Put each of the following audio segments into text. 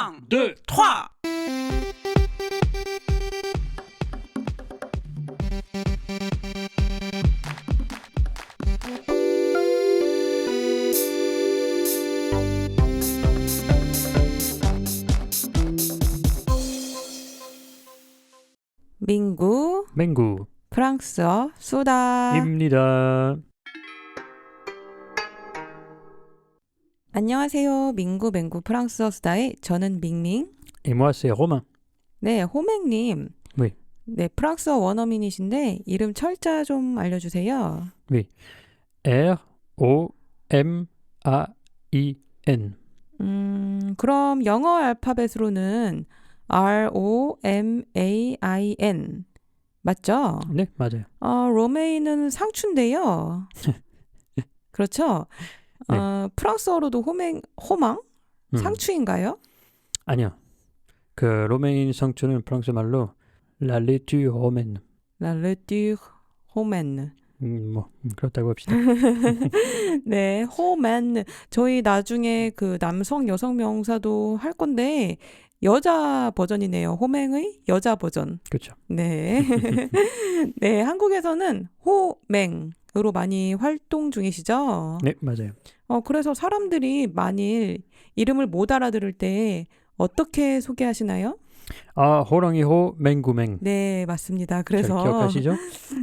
Un, deux, trois. 민구, 맹구 프랑스어 수다. 입니다. 안녕하세요. 민구 맹구 프랑스어 수다의 저는 밍밍. Et moi c'est Romain. 네, 호맹님. Oui. 네, 프랑스어 원어민이신데 이름 철자 좀 알려주세요. R-O-M-A-I-N. 그럼 영어 알파벳으로는 R-O-M-A-I-N 맞죠? 네, 맞아요. 로메인은 상추인데요. 그렇죠? 네. 프랑스어로도 호망? 상추인가요? 아니요. 그 로메인 상추는 프랑스 말로 La laitue romaine. La laitue romaine. 그렇다고 합시다. 네, 호맨. 저희 나중에 그 남성 여성 명사도 할 건데 여자 버전이네요. 호맹의 여자 버전. 그렇죠. 네. 네, 한국에서는 호맹으로 많이 활동 중이시죠? 네, 맞아요. 그래서 사람들이 만일 이름을 못 알아들을 때 어떻게 소개하시나요? 호랑이 호, 맹구맹. 네, 맞습니다. 잘 그래서 기억하시죠?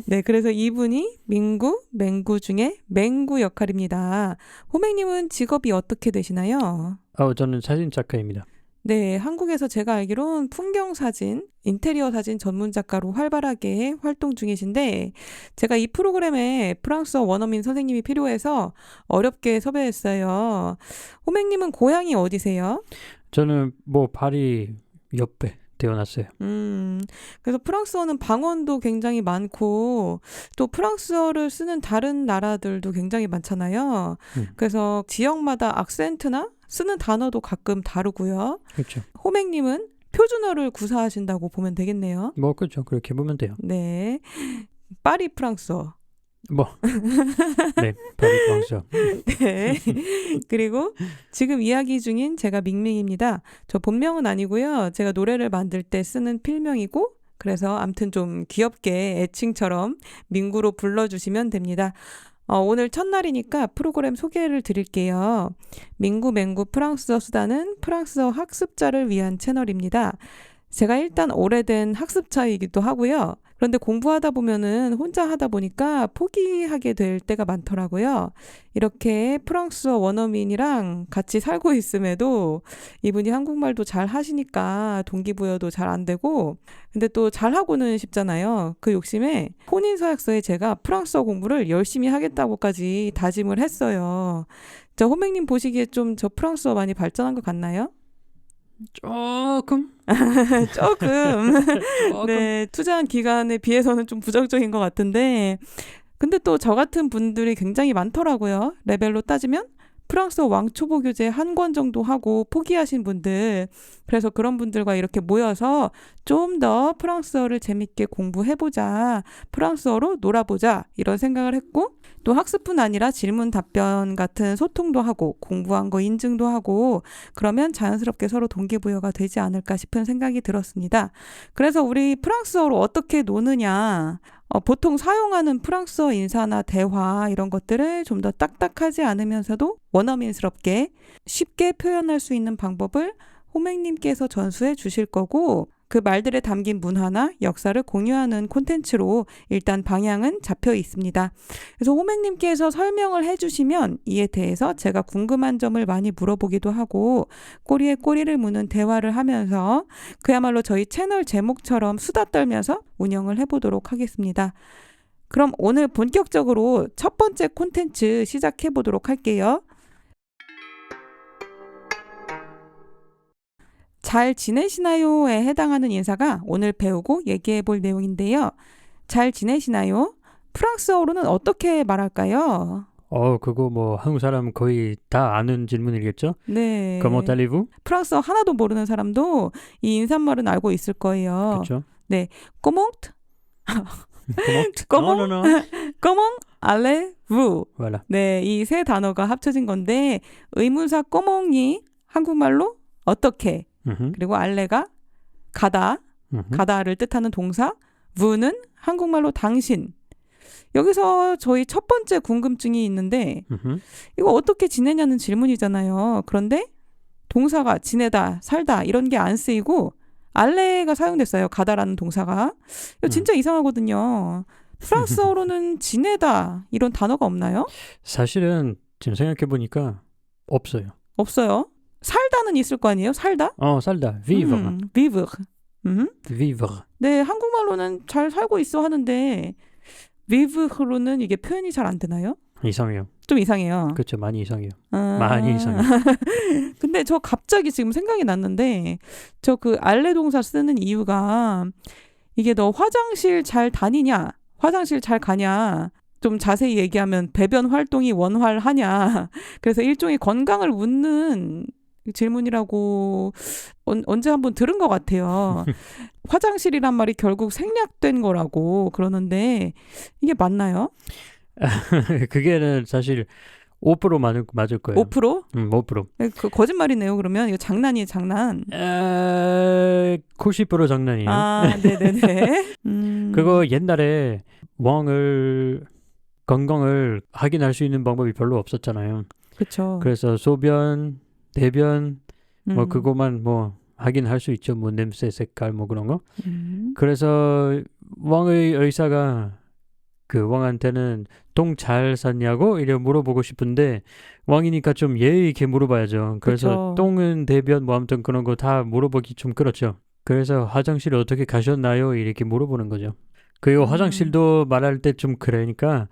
네, 그래서 이분이 민구, 맹구 중에 맹구 역할입니다. 호맹님은 직업이 어떻게 되시나요? 저는 사진 작가입니다. 네, 한국에서 제가 알기론 풍경사진, 인테리어 사진 전문 작가로 활발하게 활동 중이신데 제가 이 프로그램에 프랑스어 원어민 선생님이 필요해서 어렵게 섭외했어요. 호맹님은 고향이 어디세요? 저는 파리 옆에 태어났어요. 그래서 프랑스어는 방언도 굉장히 많고 또 프랑스어를 쓰는 다른 나라들도 굉장히 많잖아요. 그래서 지역마다 악센트나 쓰는 단어도 가끔 다르고요. 그렇죠. 호맹님은 표준어를 구사하신다고 보면 되겠네요. 그렇죠. 그렇게 보면 돼요. 네. 파리 프랑스어. 네, 파리 프랑스어. 네. 그리고 지금 이야기 중인 제가 밍밍입니다. 저 본명은 아니고요. 제가 노래를 만들 때 쓰는 필명이고 그래서 암튼 좀 귀엽게 애칭처럼 민구로 불러주시면 됩니다. 오늘 첫날이니까 프로그램 소개를 드릴게요. 민구 맹구 프랑스어 수다는 프랑스어 학습자를 위한 채널입니다. 제가 일단 오래된 학습자이기도 하고요. 그런데 공부하다 보면은 혼자 하다 보니까 포기하게 될 때가 많더라고요. 이렇게 프랑스어 원어민이랑 같이 살고 있음에도 이분이 한국말도 잘 하시니까 동기부여도 잘 안 되고 근데 또 잘하고는 싶잖아요. 그 욕심에 혼인서약서에 제가 프랑스어 공부를 열심히 하겠다고까지 다짐을 했어요. 저 호맹님 보시기에 좀 저 프랑스어 많이 발전한 것 같나요? 조금. 네, 투자한 기간에 비해서는 좀 부정적인 것 같은데 근데 또 저 같은 분들이 굉장히 많더라고요. 레벨로 따지면 프랑스어 왕초보 교재 한 권 정도 하고 포기하신 분들 그래서 그런 분들과 이렇게 모여서 좀 더 프랑스어를 재밌게 공부해보자 프랑스어로 놀아보자 이런 생각을 했고 또 학습뿐 아니라 질문 답변 같은 소통도 하고 공부한 거 인증도 하고 그러면 자연스럽게 서로 동기부여가 되지 않을까 싶은 생각이 들었습니다. 그래서 우리 프랑스어로 어떻게 노느냐 보통 사용하는 프랑스어 인사나 대화 이런 것들을 좀 더 딱딱하지 않으면서도 원어민스럽게 쉽게 표현할 수 있는 방법을 호맹님께서 전수해 주실 거고 그 말들에 담긴 문화나 역사를 공유하는 콘텐츠로 일단 방향은 잡혀 있습니다. 그래서 호맹님께서 설명을 해주시면 이에 대해서 제가 궁금한 점을 많이 물어보기도 하고 꼬리에 꼬리를 무는 대화를 하면서 그야말로 저희 채널 제목처럼 수다 떨면서 운영을 해보도록 하겠습니다. 그럼 오늘 본격적으로 첫 번째 콘텐츠 시작해 보도록 할게요. 잘 지내시나요에 해당하는 인사가 오늘 배우고 얘기해 볼 내용인데요. 잘 지내시나요? 프랑스어로는 어떻게 말할까요? 그거 한국 사람 거의 다 아는 질문이겠죠? 네. Comment allez-vous? 프랑스어 하나도 모르는 사람도 이 인사말은 알고 있을 거예요. 그렇죠. 네. Comment? Comment? Non. Comment allez-vous? Voilà. 네, 이 세 단어가 합쳐진 건데 의문사 꼬몽이 한국말로 어떻게 그리고 알레가 가다, 가다를 뜻하는 동사, vu는 한국말로 당신. 여기서 저희 첫 번째 궁금증이 있는데 이거 어떻게 지내냐는 질문이잖아요. 그런데 동사가 지내다, 살다 이런 게 안 쓰이고 알레가 사용됐어요. 가다라는 동사가. 이거 진짜 이상하거든요. 프랑스어로는 지내다 이런 단어가 없나요? 사실은 지금 생각해보니까 없어요. 없어요. 살다는 있을 거 아니에요? 살다? 살다. vivre. vivre. vivre. 네, 한국말로는 잘 살고 있어 하는데 vivre로는 이게 표현이 잘 안 되나요? 이상해요. 좀 이상해요. 그렇죠. 많이 이상해요. 아. 많이 이상해요. 근데 저 갑자기 지금 생각이 났는데 저 그 알레 동사 쓰는 이유가 이게 너 화장실 잘 다니냐? 화장실 잘 가냐? 좀 자세히 얘기하면 배변 활동이 원활하냐? 그래서 일종의 건강을 묻는 질문이라고 언제 한번 들은 것 같아요. 화장실이란 말이 결국 생략된 거라고 그러는데 이게 맞나요? 그게는 사실 5% 맞을 거예요. 5%? 5%. 그 거짓말이네요. 그러면 이거 장난이에요, 장난. 90% 장난이에요. 아, 네네네. 그거 옛날에 건강을 확인할 수 있는 방법이 별로 없었잖아요. 그렇죠. 그래서 소변, 대변 뭐 그거만 뭐 확인할 수 있죠. 뭐 냄새, 색깔 뭐 그런 거. 그래서 왕의 의사가 그 왕한테는 똥 잘 쌌냐고 이래 물어보고 싶은데 왕이니까 좀 예의 있게 물어봐야죠. 그래서 그쵸. 똥은 대변 뭐 아무튼 그런 거 다 물어보기 좀 그렇죠. 그래서 화장실 어떻게 가셨나요? 이렇게 물어보는 거죠. 그리고 화장실도 말할 때 좀 그러니까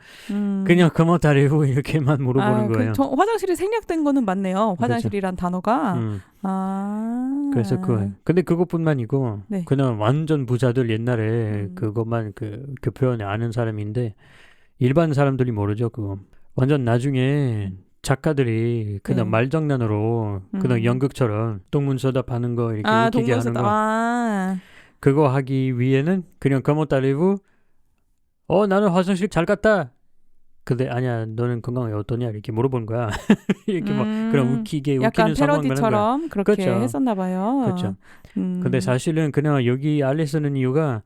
그냥 그만 다리고 이렇게만 물어보는 거예요. 저 화장실이 생략된 거는 맞네요. 화장실이란 단어가. 그래서 근데 그것뿐만이고 네. 그냥 완전 부자들 옛날에 그것만 그 표현을 아는 사람인데 일반 사람들이 모르죠. 그거 완전 나중에 작가들이 그냥 네. 말장난으로 그냥 연극처럼 똥문서답하는 거 이렇게 웃기게 하는 거 그거 하기 위해는 그냥 그만 다리고 나는 화장실 잘 갔다. 근데 아니야 너는 건강이 어떠냐 이렇게 물어보는 거야. 이렇게 막 그런 웃기게 약간 웃기는 상황만 하는 거야. 패러디처럼 그렇게 그렇죠. 했었나 봐요. 그렇죠. 근데 사실은 그냥 여기 알레 쓰는 이유가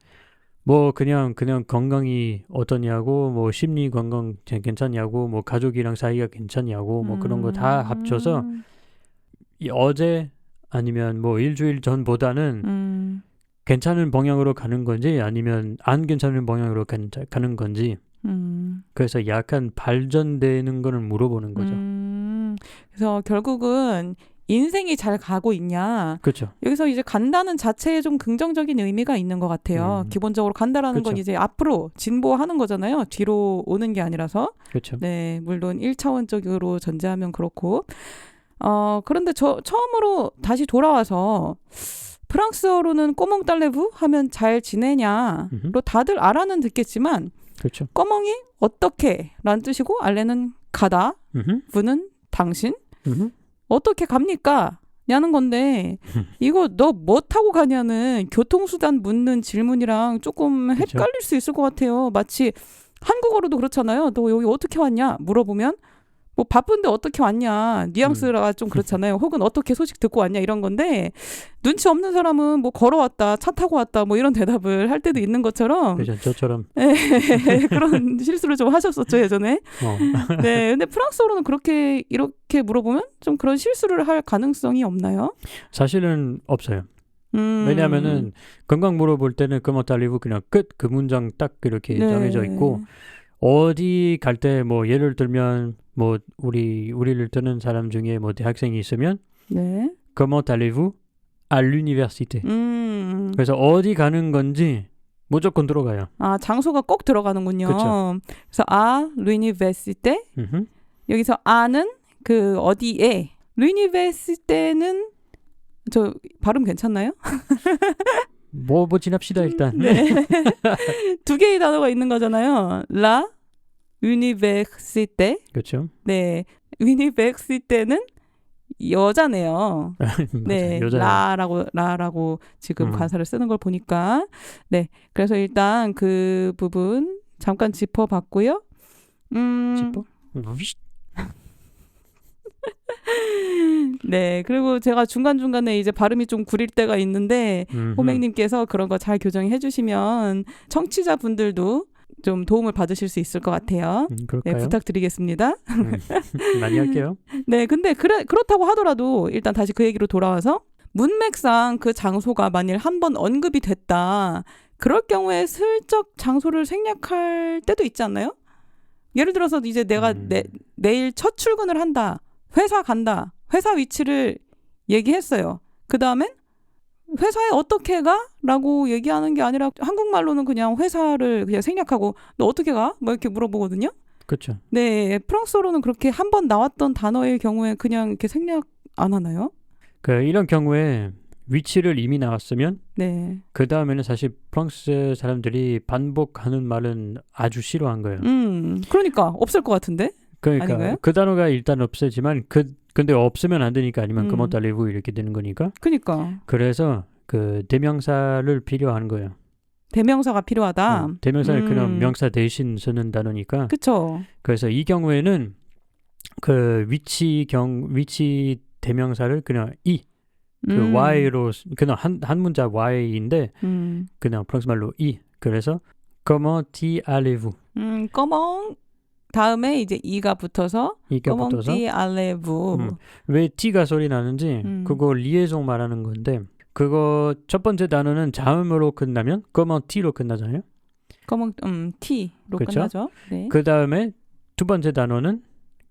뭐 그냥 건강이 어떠냐고 뭐 심리 건강 괜찮냐고 뭐 가족이랑 사이가 괜찮냐고 뭐 그런 거 다 합쳐서 어제 아니면 뭐 일주일 전보다는 괜찮은 방향으로 가는 건지 아니면 안 괜찮은 방향으로 가는 건지 그래서 약간 발전되는 거를 물어보는 거죠. 그래서 결국은 인생이 잘 가고 있냐. 그렇죠. 여기서 이제 간다는 자체에 좀 긍정적인 의미가 있는 것 같아요. 기본적으로 간다라는 건 그쵸. 이제 앞으로 진보하는 거잖아요. 뒤로 오는 게 아니라서. 그렇죠. 네, 물론 1차원적으로 전제하면 그렇고. 그런데 저 처음으로 다시 돌아와서 프랑스어로는 꼬몽달레부 하면 잘 지내냐로 다들 알아는 듣겠지만 그렇죠. 꼬몽이 어떻게 라는 뜻이고 알레는 가다, 부는 당신 어떻게 갑니까? 냐는 건데 이거 너 뭐 타고 가냐는 교통수단 묻는 질문이랑 조금 헷갈릴 수 있을 것 같아요. 마치 한국어로도 그렇잖아요. 너 여기 어떻게 왔냐? 물어보면 뭐 바쁜데 어떻게 왔냐 뉘앙스가 좀 그렇잖아요. 혹은 어떻게 소식 듣고 왔냐 이런 건데 눈치 없는 사람은 뭐 걸어왔다 차 타고 왔다 뭐 이런 대답을 할 때도 있는 것처럼 그렇죠. 저처럼 그런 실수를 좀 하셨었죠 예전에. 네, 근데 프랑스어로는 이렇게 물어보면 좀 그런 실수를 할 가능성이 없나요? 사실은 없어요. 왜냐하면은 건강 물어볼 때는 그만 달리고 그냥 끝 그 문장 딱 이렇게 정해져 있고 어디 갈 때 뭐 예를 들면 뭐 우리를 뜨는 사람 중에 뭐 대학생이 있으면 comment allez-vous à l'université. 그래서 어디 가는 건지 무조건 들어가요. 아, 장소가 꼭 들어가는군요. 그쵸. 그래서 l'université 여기서 아는 그 어디에 l'université는 저 발음 괜찮나요? 뭐 지납시다 일단. 네. 두 개의 단어가 있는 거잖아요. La université. 그렇죠. 네. université는 여자네요. 네. 라라고 지금 가사를 쓰는 걸 보니까. 네. 그래서 일단 그 부분 잠깐 짚어봤고요. 짚어? 네, 그리고 제가 중간중간에 이제 발음이 좀 구릴 때가 있는데 호맹님께서 그런 거 잘 교정해 주시면 청취자분들도 좀 도움을 받으실 수 있을 것 같아요. 네, 그럴까요? 부탁드리겠습니다. 많이 할게요. 네, 근데 그렇다고 하더라도 일단 다시 그 얘기로 돌아와서 문맥상 그 장소가 만일 한 번 언급이 됐다. 그럴 경우에 슬쩍 장소를 생략할 때도 있지 않나요? 예를 들어서 이제 내가 내일 첫 출근을 한다. 회사 간다. 회사 위치를 얘기했어요. 그 다음엔 회사에 어떻게 가? 라고 얘기하는 게 아니라 한국말로는 그냥 회사를 그냥 생략하고 너 어떻게 가? 뭐 이렇게 물어보거든요. 그렇죠. 네, 프랑스어로는 그렇게 한 번 나왔던 단어의 경우에 그냥 이렇게 생략 안 하나요? 이런 경우에 위치를 이미 나왔으면 네. 그 다음에는 사실 프랑스 사람들이 반복하는 말은 아주 싫어한 거예요. 그러니까 없을 것 같은데? 그러니까 아닌가요? 그 단어가 일단 없애지만 근데 없으면 안 되니까 아니면 comment allez-vous 이렇게 되는 거니까. 그러니까 그래서 그 대명사를 필요한 거예요. 대명사가 필요하다. 대명사는 그냥 명사 대신 쓰는 단어니까. 그렇죠. 그래서 이 경우에는 그 위치 대명사를 그냥 그 y로 그냥 한 문자 y인데 그냥 프랑스 말로 그래서 comment y allez-vous. comment 다음에 이제 이가 붙어서 이가 붙어서 comment y allez-vous. 왜 t가 소리 나는지 그거 리에종 말하는 건데 그거 첫 번째 단어는 자음으로 끝나면 comment t로 끝나잖아요. comment t로 그쵸? 끝나죠. 네. 그 다음에 두 번째 단어는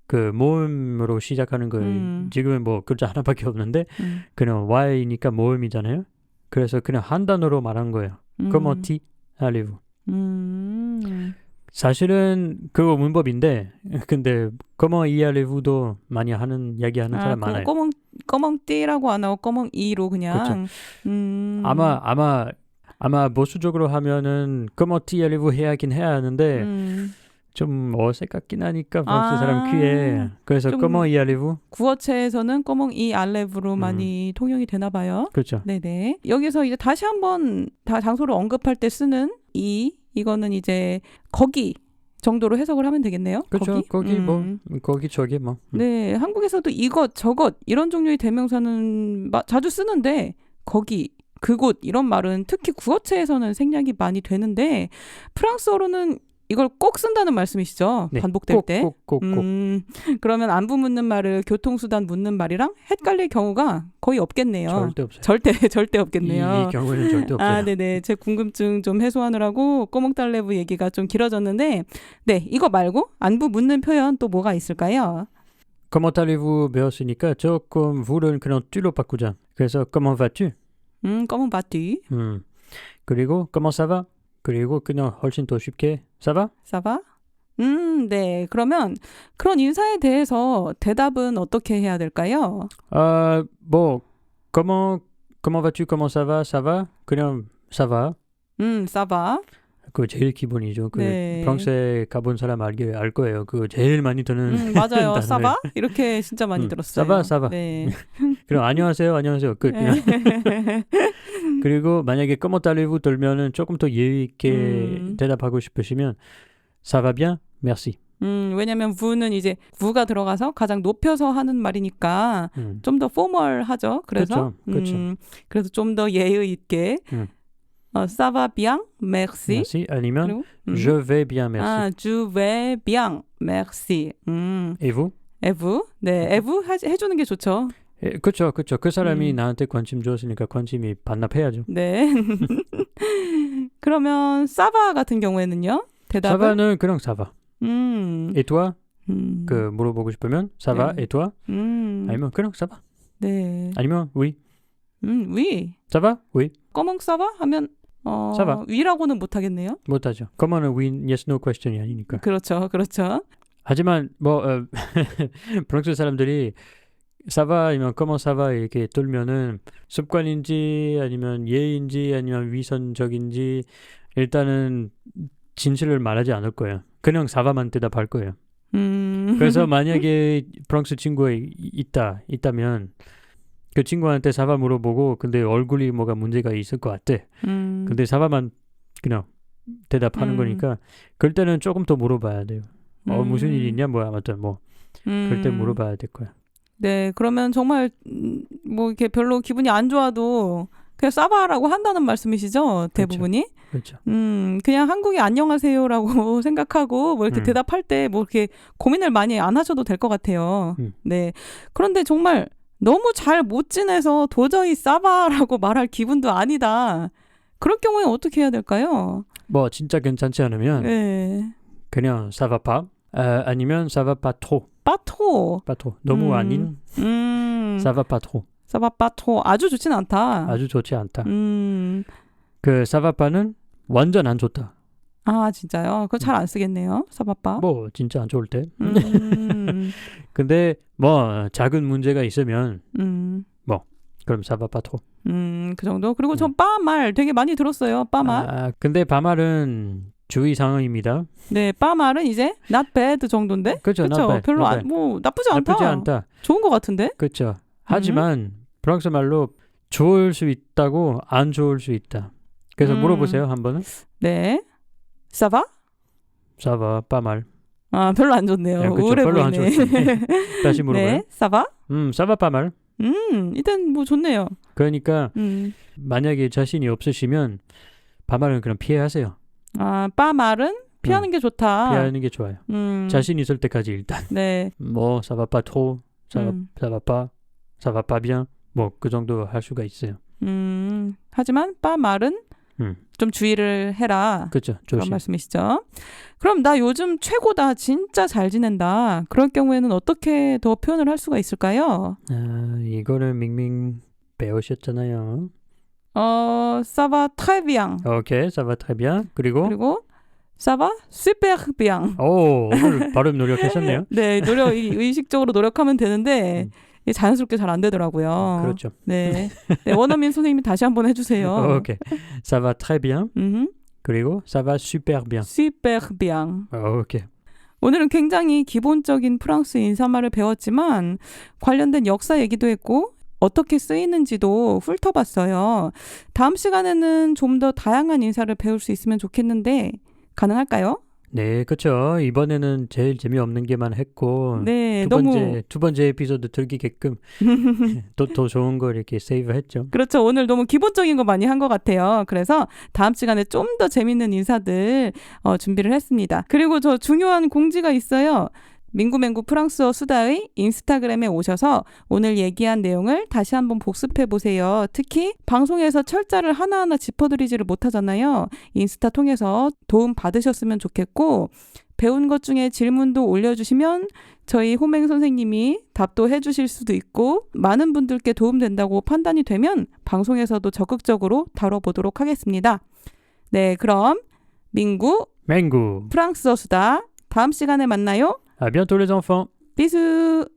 그 모음으로 시작하는 거예요. 지금은 뭐 글자 하나밖에 없는데 그냥 y니까 모음이잖아요. 그래서 그냥 한 단어로 말한 거예요. comment y allez-vous. 사실은 그거 문법인데 근데 comment y allez-vous도 많이 얘기하는 사람 많아요. comment t라고 안 하고 comment i로 그냥. 아마 보수적으로 하면은 comment y allez-vous 해야긴 해야 하는데 좀 어색하긴 하니까 프랑스 사람 귀에. 그래서 comment y allez-vous. 구어체에서는 comment y allez-vous로 많이 통용이 되나 봐요. 그렇죠. 네네. 여기서 이제 다시 한번 다 장소를 언급할 때 쓰는 이거는 이제 거기 정도로 해석을 하면 되겠네요. 그렇죠. 거기 뭐 거기 저기 뭐. 네, 한국에서도 이것 저것 이런 종류의 대명사는 자주 쓰는데 거기 그곳 이런 말은 특히 구어체에서는 생략이 많이 되는데 프랑스어로는 이걸 꼭 쓴다는 말씀이시죠? 네, 반복될 때. 꼭. 그러면 안부 묻는 말을 교통수단 묻는 말이랑 헷갈릴 경우가 거의 없겠네요. 절대 없어요. 절대 없겠네요. 이 경우에는 절대 없어요. 네네. 제 궁금증 좀 해소하느라고 꼬몽달래부 얘기가 좀 길어졌는데, 네, 이거 말고 안부 묻는 표현 또 뭐가 있을까요? comment allez-vous 배웠으니까 조금 vou를 그냥 tu로 바꾸자. 그래서 comment vas-tu? comment vas-tu? 그리고 comment ça va? 그리고 그냥 훨씬 더 쉽게 ça va? ça va? 네. 그러면 그런 인사에 대해서 대답은 어떻게 해야 될까요? 뭐 comment vas-tu? comment ça va? ça va? 그냥 ça va. ça va. 그거 제일 기본이죠. 그 네. 프랑스에 가본 사람 알 거예요. 그거 제일 많이 듣는 맞아요. ça va? 이렇게 진짜 많이 들었어요. ça va. 네. 그럼 안녕하세요. 끝. 그리고 만약에 comment allez-vous 들면은 조금 더 예의 있게 대답하고 싶으시면 ça va bien? merci. 왜냐면 vu는 이제 vu가 들어가서 가장 높여서 하는 말이니까 좀 더 포멀하죠. 그래서 그렇죠. 그래서 좀 더 예의 있게 ça va bien? merci. merci. 아니면 그리고, je vais bien, merci. je vais bien, merci. et vous? et vous? 네, et vous 해주는 게 좋죠. 그렇죠. 그 사람이 나한테 관심 줬으니까 관심이 반납해야죠. 네. 그러면 사바 같은 경우에는요? 대답은? 사바는 그냥 사바. et toi? 그 물어보고 싶으면 사바, 네. et toi? 아니면 그냥 사바. 네. 아니면 oui. oui. 사바? oui. 꺼멍 사바 하면 사바. 위라고는 못 하겠네요. 못하죠. 그만은 oui, yes, no question이 아니니까. 그렇죠. 하지만 뭐 프랑스 사람들이 사바 아니면 comment ça va 이렇게 들면은 습관인지 아니면 예인지 아니면 위선적인지 일단은 진실을 말하지 않을 거예요. 그냥 사바만 대답할 거예요. 그래서 만약에 프랑스 친구가 있다면 그 친구한테 사바 물어보고 근데 얼굴이 뭐가 문제가 있을 것 같아. 근데 사바만 그냥 대답하는 거니까 그럴 때는 조금 더 물어봐야 돼요. 무슨 일 있냐? 아무튼 뭐 그럴 때 물어봐야 될 거야. 네, 그러면 정말 뭐 이렇게 별로 기분이 안 좋아도 그냥 싸바라고 한다는 말씀이시죠? 대부분이. 그렇죠. 그냥 한국이 안녕하세요라고 생각하고 뭐 이렇게 대답할 때 뭐 이렇게 고민을 많이 안 하셔도 될 것 같아요. 네. 그런데 정말 너무 잘 못 지내서 도저히 싸바라고 말할 기분도 아니다. 그럴 경우에 어떻게 해야 될까요? 뭐 진짜 괜찮지 않으면 네. 그냥 ça va pas 아니면 ça va pas trop. 빠토. pas trop. 너무 아닌 ça va pas trop. 사바빠토 아주 좋진 않다. 아주 좋지 않다. 그 ça va pas는 완전 안 좋다. 아 진짜요? 그거 잘 안 쓰겠네요. 사바빠. 뭐 진짜 안 좋을 때. 근데 뭐 작은 문제가 있으면 뭐 그럼 ça va pas trop. 그 정도. 그리고 전 빠말 되게 많이 들었어요. 빠말. 근데 빠말은 주의 사항입니다. 네, 빠말은 이제 not bad 정도인데. 그렇죠. 별로 뭐 나쁘지 않다. 나쁘지 않다. 좋은 것 같은데. 그렇죠. 하지만 프랑스 말로 좋을 수 있다고 안 좋을 수 있다. 그래서 물어보세요 한번은. 네. ça va? ça va, pas mal. 아 별로 안 좋네요. 그렇죠. 우울해 별로 안 보이네. 좋네. 다시 물어봐요. 네, ça va? ça va, pas mal. 일단 뭐 좋네요. 그러니까 만약에 자신이 없으시면 빠말은 그럼 피해하세요. 아 빠말은 피하는 게 좋다. 피하는 게 좋아요. 자신 있을 때까지 일단. 네. 뭐 ça va pas trop, ça va pas, ça va pas bien. 뭐 그 정도 할 수가 있어요. 하지만 빠말은 좀 주의를 해라. 그렇죠. 그런 말씀이시죠. 그럼 나 요즘 최고다. 진짜 잘 지낸다. 그럴 경우에는 어떻게 더 표현을 할 수가 있을까요? 이거는 밍밍 배우셨잖아요. ça va très bien. 오케이, ça va très bien. 그리고 ça va super bien. 오, 오늘 발음 노력하셨네요. 네, 의식적으로 노력하면 되는데 자연스럽게 잘 안 되더라고요. 그렇죠. 네. 네, 원어민 선생님이 다시 한번 해주세요. 오케이. Ça va très bien. 그리고 ça va super bien. super bien. 오케이. 오늘은 굉장히 기본적인 프랑스 인사말을 배웠지만 관련된 역사 얘기도 했고 어떻게 쓰이는지도 훑어봤어요. 다음 시간에는 좀 더 다양한 인사를 배울 수 있으면 좋겠는데 가능할까요? 네, 그렇죠. 이번에는 제일 재미없는 게만 했고 네, 두 번째 에피소드 들기게끔 더 좋은 거 이렇게 세이브했죠. 그렇죠. 오늘 너무 기본적인 거 많이 한 것 같아요. 그래서 다음 시간에 좀 더 재밌는 인사들 준비를 했습니다. 그리고 저 중요한 공지가 있어요. 민구맹구 프랑스어 수다의 인스타그램에 오셔서 오늘 얘기한 내용을 다시 한번 복습해 보세요. 특히 방송에서 철자를 하나하나 짚어드리지를 못하잖아요. 인스타 통해서 도움 받으셨으면 좋겠고 배운 것 중에 질문도 올려주시면 저희 호맹 선생님이 답도 해주실 수도 있고 많은 분들께 도움된다고 판단이 되면 방송에서도 적극적으로 다뤄보도록 하겠습니다. 네, 그럼 맹구 프랑스어 수다 다음 시간에 만나요. À bientôt les enfants. Bisous.